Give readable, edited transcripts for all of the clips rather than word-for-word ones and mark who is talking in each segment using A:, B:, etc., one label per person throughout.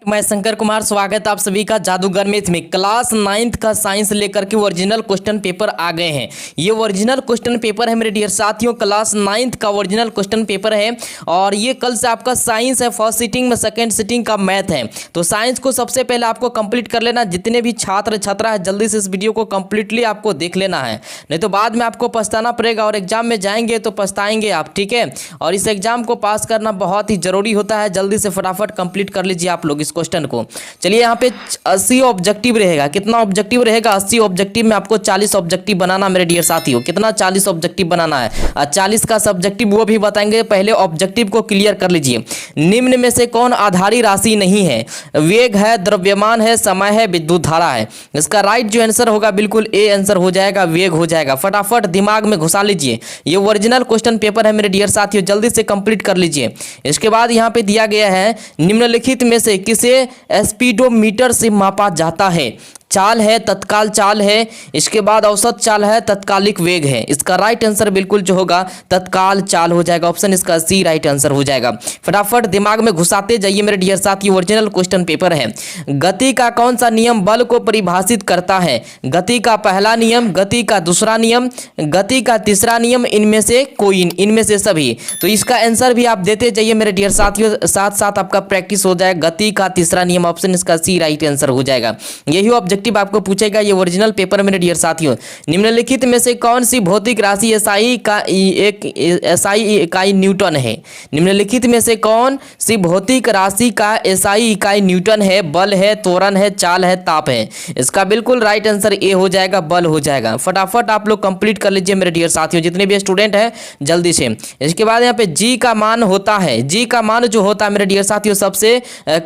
A: मैं शंकर कुमार, स्वागत है आप सभी का जादूगर मैथ में। क्लास 9th का साइंस लेकर के ओरिजिनल क्वेश्चन पेपर आ गए हैं। ये ओरिजिनल क्वेश्चन पेपर है मेरे डियर साथियों, क्लास 9th का ओरिजिनल क्वेश्चन पेपर है। और ये कल से आपका साइंस है, फर्स्ट सिटिंग में, सेकंड सिटिंग का मैथ है। तो साइंस को सबसे पहले आपको कंप्लीट कर लेना। जितने भी छात्र छात्रा है जल्दी से इस वीडियो को कंप्लीटली आपको देख लेना है, नहीं तो बाद में आपको पछताना पड़ेगा और एग्जाम में जाएंगे तो पछताएंगे आप, ठीक है। और इस एग्जाम को पास करना बहुत ही जरूरी होता है। जल्दी से फटाफट कंप्लीट कर लीजिए आप लोग क्वेश्चन को। चलिए यहाँ पे 80 ऑब्जेक्टिव रहेगा। कितना ऑब्जेक्टिव रहेगा? 80 ऑब्जेक्टिव में आपको 40 ऑब्जेक्टिव बनाना मेरे डियर साथियों। कितना? 40 ऑब्जेक्टिव बनाना है। 40 का सब्जेक्टिव वो भी बताएंगे, पहले ऑब्जेक्टिव को क्लियर कर लीजिए। निम्न में से कौन आधारी राशि नहीं है? वेग है, द्रव्यमान है, समय है, विद्युत धारा है। इसका राइट जो आंसर होगा बिल्कुल ए आंसर हो जाएगा, वेग हो जाएगा। फटाफट दिमाग में घुसा लीजिए। ये ओरिजिनल क्वेश्चन पेपर है मेरे डियर साथियों, जल्दी से कंप्लीट कर लीजिए। इसके बाद यहाँ पे दिया गया है, निम्नलिखित में से किसे स्पीडोमीटर से मापा जाता है? चाल है, तत्काल चाल है, इसके बाद औसत चाल है, तत्कालिक वेग है। इसका राइट आंसर बिल्कुल जो होगा तत्काल चाल हो जाएगा। ऑप्शन इसका सी राइट आंसर हो जाएगा। फटाफट दिमाग में घुसाते जाइए मेरे डियर साथ। ये ओरिजिनल क्वेश्चन पेपर है। गति का कौन सा नियम बल को परिभाषित करता है? गति का पहला नियम, गति का दूसरा नियम, गति का तीसरा नियम, इनमें से कोई, इनमें से सभी। तो इसका आंसर भी आप देते जाइए मेरे डियर साथियों, साथ साथ आपका प्रैक्टिस हो जाएगा। गति का तीसरा नियम, ऑप्शन इसका सी राइट आंसर हो जाएगा। यही ऑब्जेक्टिव आपको पूछेगा ये ओरिजिनल पेपर मेरे डियर साथियों। निम्नलिखित में से कौन सी भौतिक राशि एसआई का एक एसआई इकाई न्यूटन है? निम्नलिखित में से कौन सी भौतिक राशि का एसआई इकाई न्यूटन है? बल है, त्वरण है, चाल है, ताप है। इसका बिल्कुल राइट आंसर ए हो जाएगा, बल हो जाएगा। फटाफट आप लोग कंप्लीट कर लीजिए मेरे डियर साथियों, जितने भी स्टूडेंट हैं जल्दी से। इसके बाद यहाँ पे जी का मान होता है, जी का मान जो होता है मेरे डियर साथियों सबसे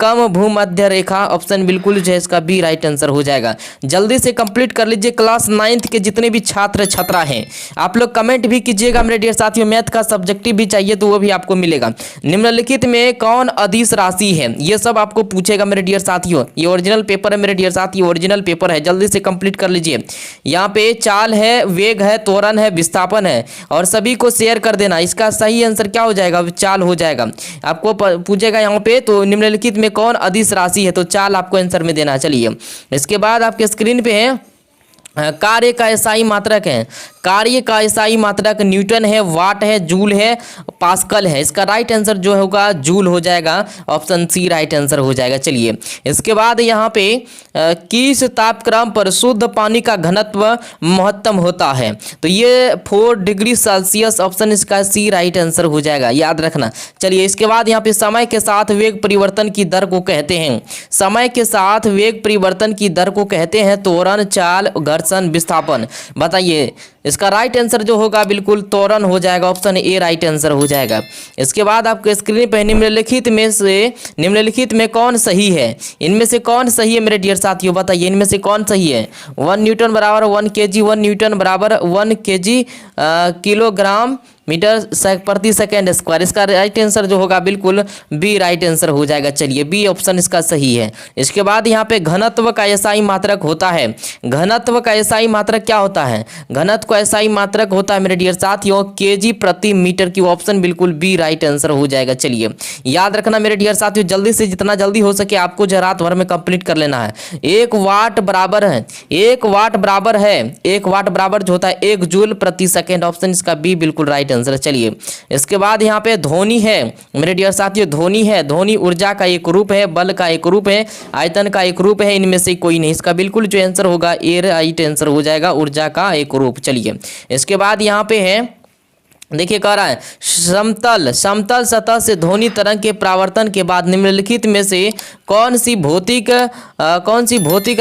A: कम भूमध्य रेखा। ऑप्शन बिल्कुल जो है इसका बी राइट आंसर हो जाएगा। जल्दी से कंप्लीट कर लीजिए। क्लास 9th के जितने भी छात्र छात्रा हैं आप लोग कमेंट भी कीजिएगा मेरे डियर साथियों। मैथ का सब्जेक्टिव भी चाहिए तो वो भी आपको मिलेगा। निम्नलिखित में कौन अदिश राशि है? ये सब आपको पूछेगा मेरे डियर साथियों। ये ओरिजिनल पेपर है मेरे डियर साथियों, ओरिजिनल पेपर है, जल्दी से कंप्लीट कर लीजिए। यहाँ पे चाल है, वेग है, त्वरण है, विस्थापन है, और सभी को शेयर कर देना। इसका सही आंसर क्या हो जाएगा? चाल हो जाएगा। आपको पूछेगा यहाँ पे तो निम्नलिखित में कौन अदिश राशि है, तो चाल आपको आंसर में देना। चलिए इसके बाद आपके स्क्रीन पे है कार्य का एसआई मात्रक है। कार्य का एसआई मात्रक न्यूटन है, वाट है, जूल है, पास्कल है। इसका राइट आंसर जो होगा जूल हो जाएगा। ऑप्शन सी राइट आंसर हो जाएगा। चलिए इसके बाद यहाँ पे किस तापक्रम पर शुद्ध पानी का घनत्व महत्तम होता है? तो ये 4 डिग्री सेल्सियस। ऑप्शन इसका सी राइट आंसर हो जाएगा, याद रखना। चलिए इसके बाद यहाँ पे समय के साथ वेग परिवर्तन की दर को कहते हैं। समय के साथ वेग परिवर्तन की दर को कहते हैं त्वरण, चाल, घर्षण, विस्थापन। बताइए इसका राइट आंसर जो होगा बिल्कुल त्वरण हो जाएगा। ऑप्शन ए राइट आंसर हो जाएगा। इसके बाद आपके स्क्रीन पर निम्नलिखित में कौन सही है? इनमें से कौन सही है मेरे डियर साथियों? बताइए इनमें से कौन सही है? 1 न्यूटन बराबर 1 kg, 1 न्यूटन बराबर 1 kg किलोग्राम मीटर प्रति सेकेंड स्क्वायर। इसका राइट आंसर जो होगा बिल्कुल बी राइट आंसर हो जाएगा। चलिए बी ऑप्शन इसका सही है। इसके बाद यहाँ पे घनत्व का एसआई मात्रक होता है। घनत्व का एसआई मात्रक क्या होता है? घनत्व का एसआई मात्रक होता है मेरे डियर साथियों केजी प्रति मीटर की। ऑप्शन बिल्कुल बी राइट आंसर हो जाएगा। चलिए याद रखना मेरे डियर साथियों, जल्दी से जितना जल्दी हो सके आपको जो रात भर में कंप्लीट कर लेना है। 1 वाट बराबर है, 1 वाट बराबर है, 1 वाट बराबर जो होता है 1 जूल प्रति सेकेंड। ऑप्शन इसका बी बिल्कुल राइट आंसर। चलिए इसके बाद यहाँ पे ध्वनि है मेरे डियर साथियों, ध्वनि है। ध्वनि ऊर्जा का एक रूप है, बल का एक रूप है, आयतन का एक रूप है, इनमें से कोई नहीं। इसका बिल्कुल जो आंसर होगा ए राइट आंसर हो जाएगा, ऊर्जा का एक रूप। चलिए इसके बाद यहाँ पे है, देखिए कह रहा है समतल सतह से ध्वनि तरंग के परावर्तन के बाद निम्नलिखित में से कौन सी भौतिक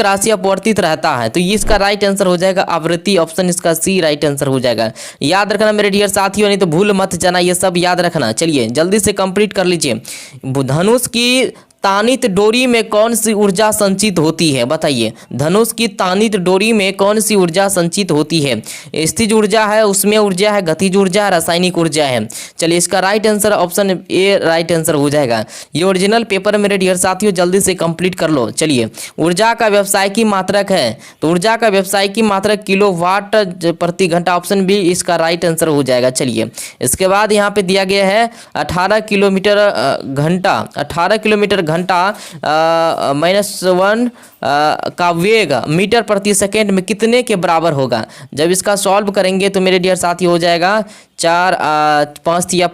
A: राशि अपवर्तित रहता है? तो ये इसका राइट आंसर हो जाएगा आवृत्ति। ऑप्शन इसका सी राइट आंसर हो जाएगा। याद रखना मेरे डियर साथियों, नहीं तो भूल मत जाना, ये सब याद रखना। चलिए जल्दी से कंप्लीट कर लीजिए। धनुष की तानित डोरी में कौन सी ऊर्जा संचित होती है? बताइए धनुष की तानित डोरी में कौन सी ऊर्जा संचित होती है? स्थिज ऊर्जा है, उसमें ऊर्जा है, गतिज ऊर्जा है, रासायनिक ऊर्जा है। चलिए इसका right answer option A right answer हो जाएगा। ये ओरिजिनल पेपर मेरे डियर साथियों जल्दी से कंप्लीट कर लो। चलिए ऊर्जा का व्यवसायिकी मात्रक है, तो ऊर्जा का व्यवसायिकी मात्रक किलोवाट प्रति घंटा। ऑप्शन बी इसका राइट आंसर हो जाएगा। चलिए इसके बाद यहाँ पे दिया गया है 18 किलोमीटर घंटा -1 का वेग मीटर प्रति सेकेंड में कितने के बराबर होगा। जब इसका सॉल्व करेंगे तो मेरे डियर साथी हो जाएगा 4 5 या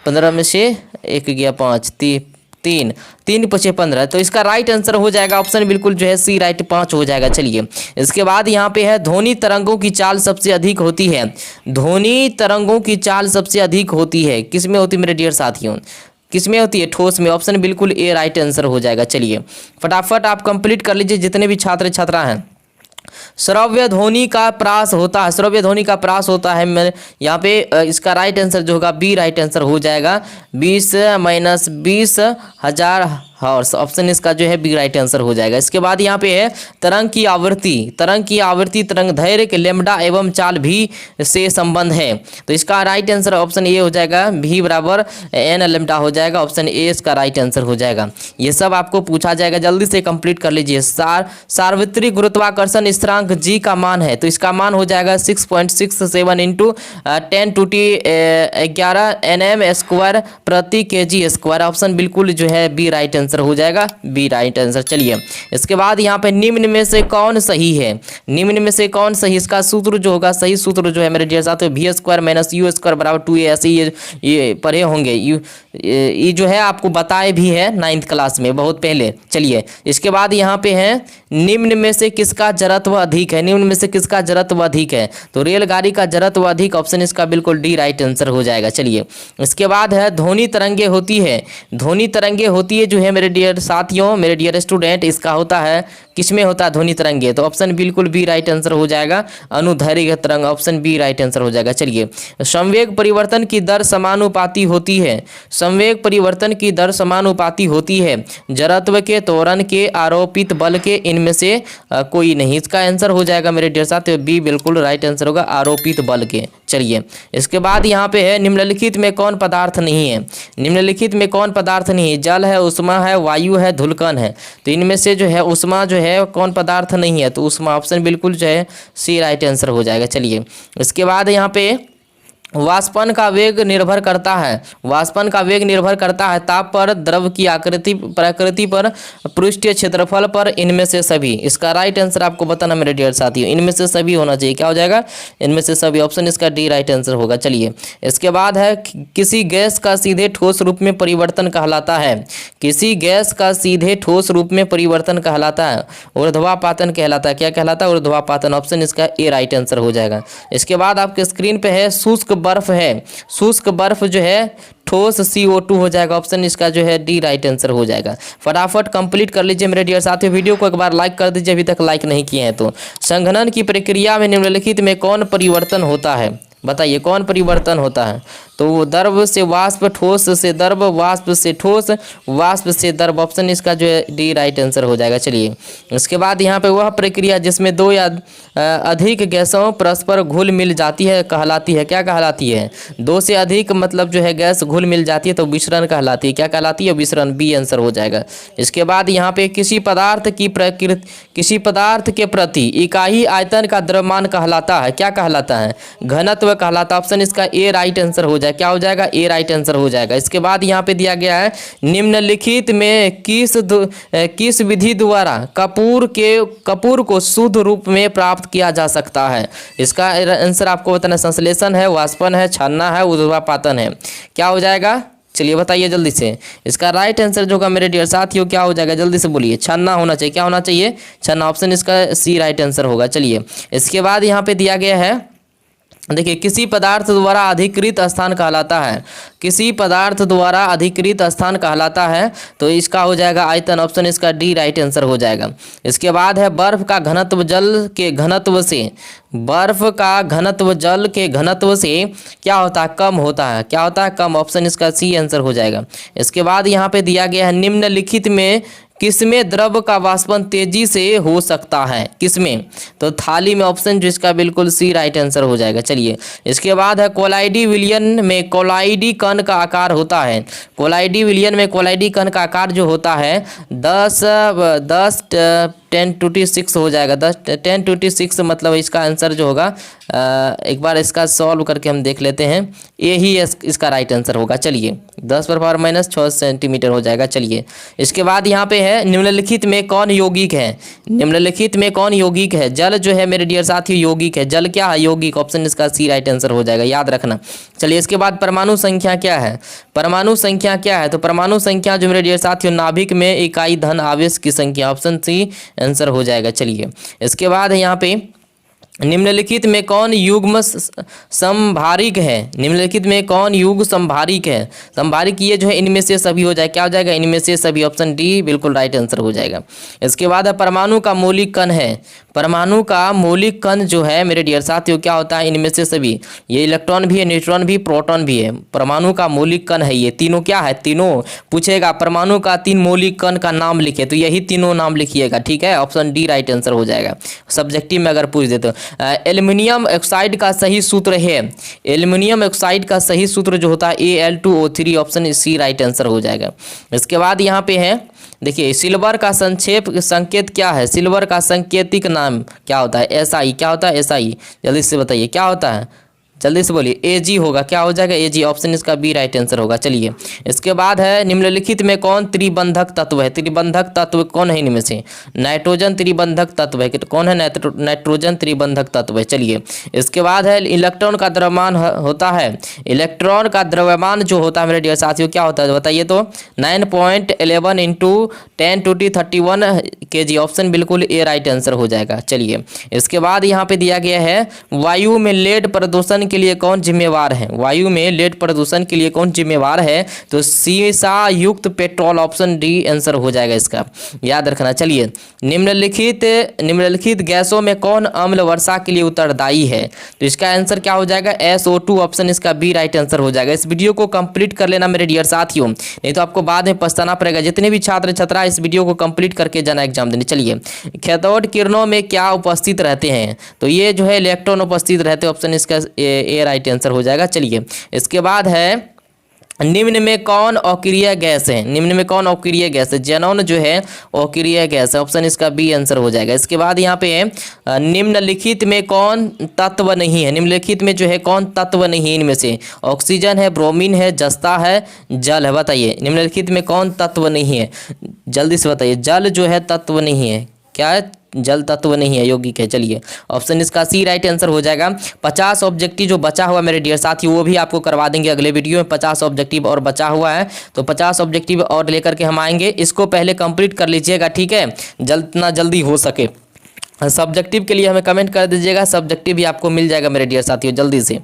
A: 15 में से 1 गया 5 3 5 15। तो इसका राइट आंसर हो जाएगा ऑप्शन बिल्कुल जो है सी राइट 5 हो जाएगा। चलिए इसके बाद यहाँ पे है ध्वनि तरंगों की चाल सबसे अधिक होती है। ध्वनि तरंगों की चाल सबसे अधिक होती है किस में होती है मेरे डियर साथियों, किस में होती है, ठोस में। ऑप्शन बिल्कुल ए राइट आंसर हो जाएगा। चलिए फटाफट आप कंप्लीट कर लीजिए जितने भी छात्र छात्रा हैं। श्रव्य ध्वनि का प्रास होता है, श्रव्य ध्वनि का प्रास होता है मेरे यहाँ पे इसका राइट आंसर जो होगा बी राइट आंसर हो जाएगा 20 - 20,000 हॉर्स। ऑप्शन इसका जो है बी राइट आंसर हो जाएगा। इसके बाद यहाँ पे है तरंग की आवृत्ति, तरंग की आवृत्ति तरंग दैर्घ्य के लैम्ब्डा एवं चाल भी से संबंध है। तो इसका राइट आंसर ऑप्शन ए हो जाएगा, भी बराबर एन लैम्ब्डा हो जाएगा। ऑप्शन ए इसका राइट आंसर हो जाएगा। ये सब आपको पूछा जाएगा, जल्दी से कंप्लीट कर लीजिए। सार्वत्रिक गुरुत्वाकर्षण स्थिरांक जी का मान है, तो इसका मान हो जाएगा 6.67 × 10⁻11 Nm² प्रति kg²। ऑप्शन बिल्कुल जो है बी राइट आंसर हो जाएगा, बी राइट आंसर। चलिए इसके बाद यहाँ पे निम्न में से कौन सही है, निम्न में से कौन सही, इसका सूत्र जो होगा, सही सूत्र जो है मेरे डियर साथियों v² - u² = 2a। ऐसे ये पढ़े होंगे, ये जो है आपको बताए भी है 9th क्लास में बहुत पहले। चलिए इसके बाद यहाँ पे है निम्न में से किसका जड़त्व अधिक है, निम्न में से किसका जड़त्व अधिक है, तो रेलगाड़ी का जड़त्व अधिक। ऑप्शन इसका बिल्कुल डी राइट आंसर हो जाएगा। चलिए इसके बाद है ध्वनि तरंगे होती है, ध्वनि तरंगे होती है जो है मेरे डियर साथियों, मेरे डियर स्टूडेंट, इसका होता है किसमें होता है ध्वनि तरंगे, तो ऑप्शन बिल्कुल बी राइट आंसर हो जाएगा, अनुदैर्घ्य तरंग। ऑप्शन बी राइट आंसर हो जाएगा। चलिए संवेग परिवर्तन की दर समानुपाती होती है, संवेग परिवर्तन की दर समानुपाती होती है जड़त्व के, त्वरण के, आरोपित बल के, इनमें से कोई नहीं। इसका आंसर हो जाएगा मेरे डियर साथियों बी बिल्कुल राइट आंसर होगा, आरोपित बल के। चलिए इसके बाद यहाँ पे है निम्नलिखित में कौन पदार्थ नहीं है, निम्नलिखित में कौन पदार्थ नहीं है, जल है, उष्मा है, वायु है, धूलकण है। तो इनमें से जो है उष्मा जो है कौन पदार्थ नहीं है, तो उष्मा। ऑप्शन बिल्कुल जो है सी राइट आंसर हो जाएगा। चलिए इसके बाद यहाँ पे वाष्पन का वेग निर्भर करता है, वाष्पन का वेग निर्भर करता है ताप पर, द्रव की आकृति, प्रकृति पर, पृष्ठीय क्षेत्रफल पर, इनमें से सभी। इसका राइट आंसर आपको बताना मेरे डियर साथियों, इनमें से सभी होना चाहिए। क्या हो जाएगा, इनमें से सभी। ऑप्शन इसका डी राइट आंसर होगा। चलिए इसके बाद है किसी गैस का सीधे ठोस रूप में परिवर्तन कहलाता है, किसी गैस का सीधे ठोस रूप में परिवर्तन कहलाता है, ऊर्ध्वापातन कहलाता है। क्या कहलाता है, ऊर्ध्वापातन। ऑप्शन इसका ए राइट आंसर हो जाएगा। इसके बाद आपके स्क्रीन पे है शुष्क बर्फ है, शुष्क बर्फ जो है ठोस CO2 हो जाएगा। ऑप्शन इसका जो है डी राइट आंसर हो जाएगा। फटाफट कंप्लीट कर लीजिए मेरे डियर साथियों। वीडियो को एक बार लाइक कर दीजिए अभी तक लाइक नहीं किए हैं तो। संघनन की प्रक्रिया में निम्नलिखित में कौन परिवर्तन होता है, बताइए कौन परिवर्तन होता है, तो द्रव से वाष्प, ठोस से द्रव, वाष्प से ठोस, वाष्प से द्रव। ऑप्शन इसका जो है डी राइट आंसर हो जाएगा। चलिए इसके बाद यहाँ पे वह प्रक्रिया जिसमें दो या अधिक गैसों परस्पर घुल मिल जाती है कहलाती है। क्या कहलाती है, दो से अधिक मतलब जो है गैस घुल मिल जाती है तो विसरण कहलाती है। क्या कहलाती है, विसरण। बी आंसर हो जाएगा। इसके बाद यहाँ पे किसी पदार्थ की प्रकृति, किसी पदार्थ के प्रति इकाई आयतन का द्रव्यमान कहलाता है। क्या कहलाता है, घनत्व कहलाता। ऑप्शन इसका ए राइट आंसर हो जाएगा। क्या हो जाएगा, ए राइट आंसर हो जाएगा। इसके बाद यहाँ पे दिया गया है निम्नलिखित में किस विधि द्वारा कपूर को शुद्ध रूप में प्राप्त किया जा सकता है। इसका आंसर आपको बताना, संश्लेषण है, वाष्पन है, छानना है, ऊर्ध्वापातन है। क्या हो जाएगा, चलिए बताइए जल्दी से। इसका राइट आंसर जो होगा मेरे डियर साथियों क्या हो जाएगा, जल्दी से बोलिए। छानना होना चाहिए। क्या होना चाहिए, छानना। ऑप्शन इसका सी राइट आंसर होगा। चलिए इसके बाद यहाँ पे दिया गया है, देखिए किसी पदार्थ द्वारा अधिकृत स्थान कहलाता है, किसी पदार्थ द्वारा अधिकृत स्थान कहलाता है तो इसका हो जाएगा आयतन। ऑप्शन इसका डी राइट आंसर हो जाएगा। इसके बाद है बर्फ का घनत्व जल के घनत्व से, बर्फ का घनत्व जल के घनत्व से क्या होता है, कम होता है। क्या होता है, कम। ऑप्शन इसका सी आंसर हो जाएगा। इसके बाद यहाँ पे दिया गया है निम्नलिखित में किसमें द्रव का वाष्पन तेजी से हो सकता है, किसमें, तो थाली में। ऑप्शन जो इसका बिल्कुल सी राइट आंसर हो जाएगा। चलिए इसके बाद है कोलाइडी विलयन में कोलाइडी कण का आकार होता है, कोलाइडी विलयन में कोलाइडी कण का आकार जो होता है 10 10^6 हो जाएगा। 10^6 मतलब इसका आंसर जो होगा एक बार इसका सॉल्व करके हम देख लेते हैं। ये ही इसका राइट आंसर होगा। चलिए 10⁻⁻6 सेंटीमीटर हो जाएगा। चलिए इसके बाद यहाँ पे है निम्नलिखित में कौन यौगिक है। निम्नलिखित में कौन यौगिक है। जल जो है मेरे डियर साथी यौगिक है। जल क्या है, यौगिक। ऑप्शन इसका सी राइट आंसर हो जाएगा, याद रखना। चलिए इसके बाद परमाणु संख्या क्या है। परमाणु संख्या क्या है, तो परमाणु संख्या जो मेरे डियर साथियों नाभिक में इकाई धन आवेश की संख्या। ऑप्शन सी आंसर हो जाएगा। चलिए इसके बाद है यहाँ पे निम्नलिखित में कौन युग्म संभारिक है। निम्नलिखित में कौन युग्म संभारिक है। संभारिक ये जो है इनमें से सभी हो जाए, क्या हो जाएगा, इनमें से सभी। ऑप्शन डी बिल्कुल राइट आंसर हो जाएगा। इसके बाद परमाणु का मौलिक कण है। परमाणु का मौलिक कण जो है मेरे डियर साथियों क्या होता है, इनमें से सभी। ये इलेक्ट्रॉन भी है, न्यूट्रॉन भी, प्रोटॉन भी है। परमाणु का मौलिक कण है ये तीनों। क्या है, तीनों। पूछेगा परमाणु का 3 मौलिक कण का नाम लिखे तो यही तीनों नाम लिखिएगा, ठीक है। ऑप्शन डी राइट आंसर हो जाएगा। सब्जेक्टिव में अगर पूछ दे तो एल्युमिनियम ऑक्साइड का सही सूत्र है। एल्युमिनियम ऑक्साइड का सही सूत्र जो होता है Al2O3। Option C right answer हो जाएगा। इसके बाद यहाँ पे है देखिए सिल्वर का संक्षेप संकेत क्या है। सिल्वर का सांकेतिक नाम क्या होता है, SI। क्या होता है, SI। जल्दी से बताइए क्या होता है, जल्दी से बोलिए। Ag होगा, क्या हो जाएगा, Ag। ऑप्शन इसका बी राइट आंसर होगा। चलिए इसके बाद है निम्नलिखित में कौन त्रिबंधक तत्व है। त्रिबंधक तत्व कौन है इनमें से, नाइट्रोजन त्रिबंधक तत्व है। कौन है, नाइट्रोजन त्रिबंधक तत्व है। चलिए इसके बाद है इलेक्ट्रॉन का द्रव्यमान होता है। इलेक्ट्रॉन का द्रव्यमान जो होता है मेरे डियर साथियों क्या होता है बताइए तो 9.11 × 10⁻31 kg। ऑप्शन बिल्कुल ए राइट आंसर हो जाएगा। चलिए इसके बाद यहाँ पे दिया गया है वायु में लेड प्रदूषण के लिए कौन जिम्मेवार है। वायु में लेड प्रदूषण के लिए कौन जिम्मेवार है, तो सीसा युक्त पेट्रोल। ऑप्शन डी आंसर हो जाएगा इसका, याद रखना। चलिए निम्नलिखित गैसों में कौन अम्ल वर्षा के लिए उत्तरदायी है, तो इसका आंसर क्या हो जाएगा, SO2। ऑप्शन इसका बी राइट आंसर हो जाएगा। इस वीडियो को कंप्लीट कर लेना मेरे डियर साथियों, नहीं तो आपको बाद में पछताना पड़ेगा। जितने भी छात्र छात्रा इस वीडियो को कंप्लीट करके जाना एग्जाम देने। चलिए कैथोड किरणों में क्या उपस्थित रहते हैं, तो ये जो है इलेक्ट्रॉन उपस्थित रहते हैं। ऑप्शन इसका ए राइट आंसर हो जाएगा। चलिए इसके बाद है निम्न में कौन अक्रिय गैस है। निम्न में कौन अक्रिय गैस है, जेनॉन जो है अक्रिय गैस है। ऑप्शन इसका बी आंसर हो जाएगा। इसके बाद यहाँ पे है निम्नलिखित में कौन तत्व नहीं है। निम्नलिखित में जो है कौन तत्व नहीं है इनमें से, ऑक्सीजन है, ब्रोमीन है, जस्ता है, जल है। बताइए निम्नलिखित में कौन तत्व नहीं है, जल्दी से बताइए। जल जो है तत्व नहीं है, क्या है, जल तत्व नहीं है, यौगिक है। चलिए ऑप्शन इसका सी राइट आंसर हो जाएगा। 50 ऑब्जेक्टिव जो बचा हुआ मेरे डियर साथी वो भी आपको करवा देंगे अगले वीडियो में। 50 ऑब्जेक्टिव और बचा हुआ है, तो 50 ऑब्जेक्टिव और लेकर के हम आएंगे। इसको पहले कंप्लीट कर लीजिएगा, ठीक है, जितना जल्दी हो सके। सब्जेक्टिव के लिए हमें कमेंट कर दीजिएगा, सब्जेक्टिव भी आपको मिल जाएगा मेरे डियर साथियों जल्दी से।